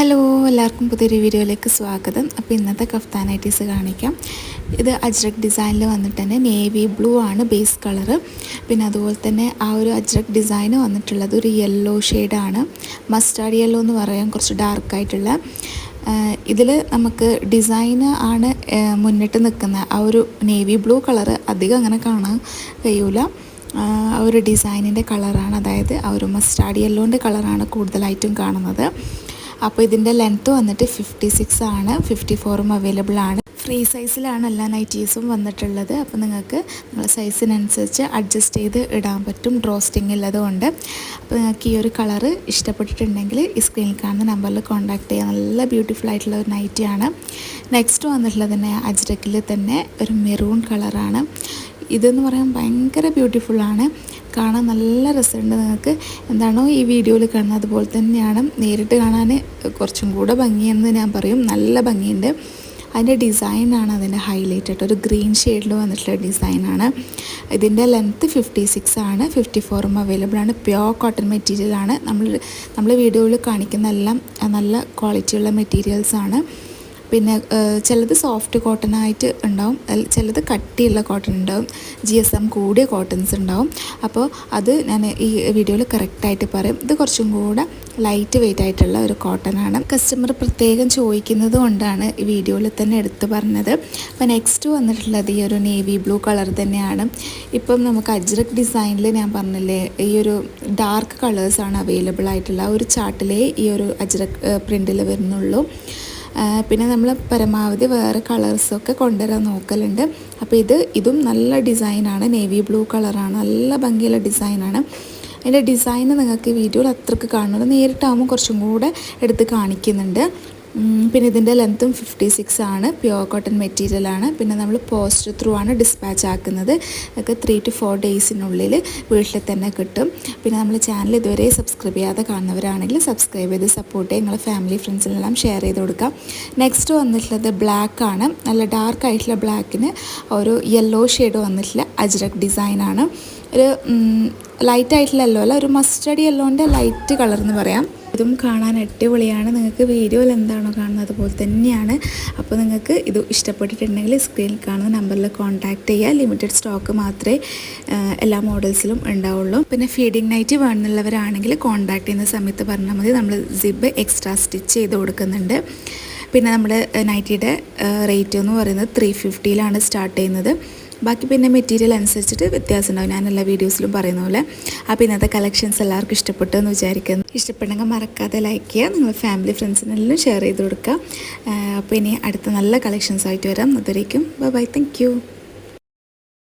Hello, എല്ലാവർക്കും പുതിയൊരു വീഡിയോയിലേക്ക് സ്വാഗതം. അപ്പോൾ ഇന്നത്തെ കഫ്താൻ നൈറ്റീസ് കാണിക്കാം. ഇത് അജ്രക് ഡിസൈനിൽ വന്നിട്ട് തന്നെ നേവി ബ്ലൂ ആണ് ബേസ് കളറ്. പിന്നെ അതുപോലെ തന്നെ ആ ഒരു അജ്രക് ഡിസൈൻ വന്നിട്ടുള്ളത് ഒരു യെല്ലോ ഷെയ്ഡാണ്. മസ്റ്റാർഡ് യെല്ലോ എന്ന് പറയാം, കുറച്ച് ഡാർക്കായിട്ടുള്ള. ഇതിൽ നമുക്ക് ഡിസൈന് ആണ് മുന്നിട്ട് നിൽക്കുന്ന ആ ഒരു നേവി ബ്ലൂ കളറ് അധികം അങ്ങനെ കാണാൻ കഴിയൂല. ആ ഒരു ഡിസൈനിൻ്റെ കളറാണ്, അതായത് ആ ഒരു മസ്റ്റാർഡ് യെല്ലോൻ്റെ കളറാണ് കൂടുതലായിട്ടും കാണുന്നത്. അപ്പോൾ ഇതിൻ്റെ ലെങ്ത്ത് വന്നിട്ട് 56 ആണ്, 54ഉം അവൈലബിൾ ആണ്. ഫ്രീ സൈസിലാണ് എല്ലാ നൈറ്റീസും വന്നിട്ടുള്ളത്. അപ്പോൾ നിങ്ങൾക്ക് നിങ്ങളുടെ സൈസിനനുസരിച്ച് അഡ്ജസ്റ്റ് ചെയ്ത് ഇടാൻ പറ്റും, ഡ്രോ സ്റ്റിങ് ഉള്ളതുകൊണ്ട്. അപ്പോൾ നിങ്ങൾക്ക് ഈ ഒരു കളറ് ഇഷ്ടപ്പെട്ടിട്ടുണ്ടെങ്കിൽ ഈ സ്ക്രീനിൽ കാണുന്ന നമ്പറിൽ കോൺടാക്ട് ചെയ്യുക. നല്ല ബ്യൂട്ടിഫുൾ ആയിട്ടുള്ള ഒരു നൈറ്റിയാണ്. നെക്സ്റ്റ് വന്നിട്ടുള്ളത് തന്നെ അജ്രക്കിൽ തന്നെ ഒരു മെറൂൺ കളറാണ്. ഇതെന്ന് പറയാൻ ഭയങ്കര ബ്യൂട്ടിഫുള്ളാണ്, കാണാൻ നല്ല രസമുണ്ട്. നിങ്ങൾക്ക് എന്താണോ ഈ വീഡിയോയിൽ കാണുന്നത് അതുപോലെ തന്നെയാണ് നേരിട്ട് കാണാൻ കുറച്ചും കൂടെ ഭംഗിയെന്ന് ഞാൻ പറയും. നല്ല ഭംഗിയുണ്ട്. അതിൻ്റെ ഡിസൈനാണ് അതിൻ്റെ ഹൈലൈറ്റ് ആയിട്ട് ഒരു ഗ്രീൻ ഷെയ്ഡിൽ വന്നിട്ടുള്ള ഡിസൈനാണ്. ഇതിൻ്റെ ലെങ്ത്ത് 56 ആണ്, 54ഉം അവൈലബിൾ ആണ്. പ്യോർ കോട്ടൺ മെറ്റീരിയലാണ്. നമ്മൾ വീഡിയോയിൽ കാണിക്കുന്ന എല്ലാം നല്ല ക്വാളിറ്റിയുള്ള മെറ്റീരിയൽസാണ്. പിന്നെ ചിലത് സോഫ്റ്റ് കോട്ടൺ ആയിട്ട് ഉണ്ടാവും, ചിലത് കട്ടിയുള്ള കോട്ടൺ ഉണ്ടാവും, GSM കൂടിയ കോട്ടൺസ് ഉണ്ടാവും. അപ്പോൾ അത് ഞാൻ ഈ വീഡിയോയിൽ കറക്റ്റായിട്ട് പറയും. ഇത് കുറച്ചും കൂടെ ലൈറ്റ് വെയ്റ്റ് ആയിട്ടുള്ള ഒരു കോട്ടനാണ്. കസ്റ്റമർ പ്രത്യേകം ചോദിക്കുന്നത് കൊണ്ടാണ് ഈ വീഡിയോയിൽ തന്നെ എടുത്ത് പറഞ്ഞത്. അപ്പോൾ നെക്സ്റ്റ് വന്നിട്ടുള്ളത് ഈ ഒരു നേവി ബ്ലൂ കളർ തന്നെയാണ്. ഇപ്പം നമുക്ക് അജ്രക് ഡിസൈനിൽ ഞാൻ പറഞ്ഞില്ലേ, ഈ ഒരു ഡാർക്ക് കളേഴ്സാണ് അവൈലബിൾ ആയിട്ടുള്ള ഒരു ചാർട്ടിലേ ഈ ഒരു അജ്രക് പ്രിൻറ്റിൽ വരുന്നുള്ളൂ. പിന്നെ നമ്മൾ പരമാവധി വേറെ കളേഴ്സൊക്കെ കൊണ്ടുവരാൻ നോക്കലുണ്ട്. അപ്പോൾ ഇതും നല്ല ഡിസൈനാണ്, നേവി ബ്ലൂ കളറാണ്, നല്ല ഭംഗിയുള്ള ഡിസൈനാണ്. അതിൻ്റെ ഡിസൈന് നിങ്ങൾക്ക് വീഡിയോയിൽ അത്രയ്ക്ക് കാണുന്നത്, നേരിട്ടാകുമ്പോൾ കുറച്ചും കൂടെ എടുത്ത് കാണിക്കുന്നുണ്ട്. പിന്നെ ഇതിൻ്റെ ലെങ്ത്തും 56 ആണ്, പ്യോർ കോട്ടൺ മെറ്റീരിയലാണ്. പിന്നെ നമ്മൾ പോസ്റ്റ് ത്രൂ ആണ് ഡിസ്പാച്ച് ആക്കുന്നത്. ഒക്കെ 3 to 4 ഡേയ്സിനുള്ളിൽ വീട്ടിൽ തന്നെ കിട്ടും. പിന്നെ നമ്മൾ ചാനൽ ഇതുവരെ സബ്സ്ക്രൈബ് ചെയ്യാതെ കാണുന്നവരാണെങ്കിൽ സബ്സ്ക്രൈബ് ചെയ്ത് സപ്പോർട്ട് ചെയ്യുക. നിങ്ങളുടെ ഫാമിലി ഫ്രണ്ട്സിനെല്ലാം ഷെയർ ചെയ്ത് കൊടുക്കാം. നെക്സ്റ്റ് വന്നിട്ടുള്ളത് ബ്ലാക്ക് ആണ്. നല്ല ഡാർക്ക് ആയിട്ടുള്ള ബ്ലാക്കിന് ഒരു യെല്ലോ ഷെയ്ഡ് വന്നിട്ടുള്ള അജ്രക് ഡിസൈനാണ്. ഒരു ലൈറ്റ് ആയിട്ടുള്ള യെല്ലോ അല്ല, ഒരു മസ്റ്റർഡ് യെല്ലോൻ്റെ ലൈറ്റ് കളർ എന്ന് പറയാം. ഇതും കാണാൻ അടിപൊളിയാണ്. നിങ്ങൾക്ക് വീഡിയോയിൽ എന്താണോ കാണുന്നത് അതുപോലെ തന്നെയാണ്. അപ്പോൾ നിങ്ങൾക്ക് ഇത് ഇഷ്ടപ്പെട്ടിട്ടുണ്ടെങ്കിൽ സ്ക്രീനിൽ കാണുന്ന നമ്പറിൽ കോൺടാക്റ്റ് ചെയ്യുക. ലിമിറ്റഡ് സ്റ്റോക്ക് മാത്രമേ എല്ലാ മോഡൽസിലും ഉണ്ടാവുള്ളൂ. പിന്നെ ഫീഡിങ് നൈറ്റ് വേണമെന്നുള്ളവരാണെങ്കിൽ കോൺടാക്റ്റ് ചെയ്യുന്ന സമയത്ത് പറഞ്ഞാൽ മതി, നമ്മൾ സിബ് എക്സ്ട്രാ സ്റ്റിച്ച് ചെയ്ത് കൊടുക്കുന്നുണ്ട്. പിന്നെ നമ്മുടെ നൈറ്റിയുടെ റേറ്റ് എന്ന് പറയുന്നത് 350ലാണ് സ്റ്റാർട്ട് ചെയ്യുന്നത്. ബാക്കി പിന്നെ മെറ്റീരിയൽ അനുസരിച്ചിട്ട് വ്യത്യാസം ഉണ്ടാവും, ഞാൻ എല്ലാ വീഡിയോസിലും പറയുന്ന പോലെ. അപ്പോൾ ഇന്നത്തെ കളക്ഷൻസ് എല്ലാവർക്കും ഇഷ്ടപ്പെട്ടു എന്ന് വിചാരിക്കുന്നു. ഇഷ്ടപ്പെട്ടെങ്കിൽ മറക്കാതെ ലൈക്ക് ചെയ്യുക, നിങ്ങൾ ഫാമിലി ഫ്രണ്ട്സിനെല്ലാം ഷെയർ ചെയ്ത് കൊടുക്കുക. അപ്പോൾ ഇനി അടുത്ത നല്ല കളക്ഷൻസ് ആയിട്ട് വരാം. അതുവരേക്കും ബൈ, താങ്ക് യു.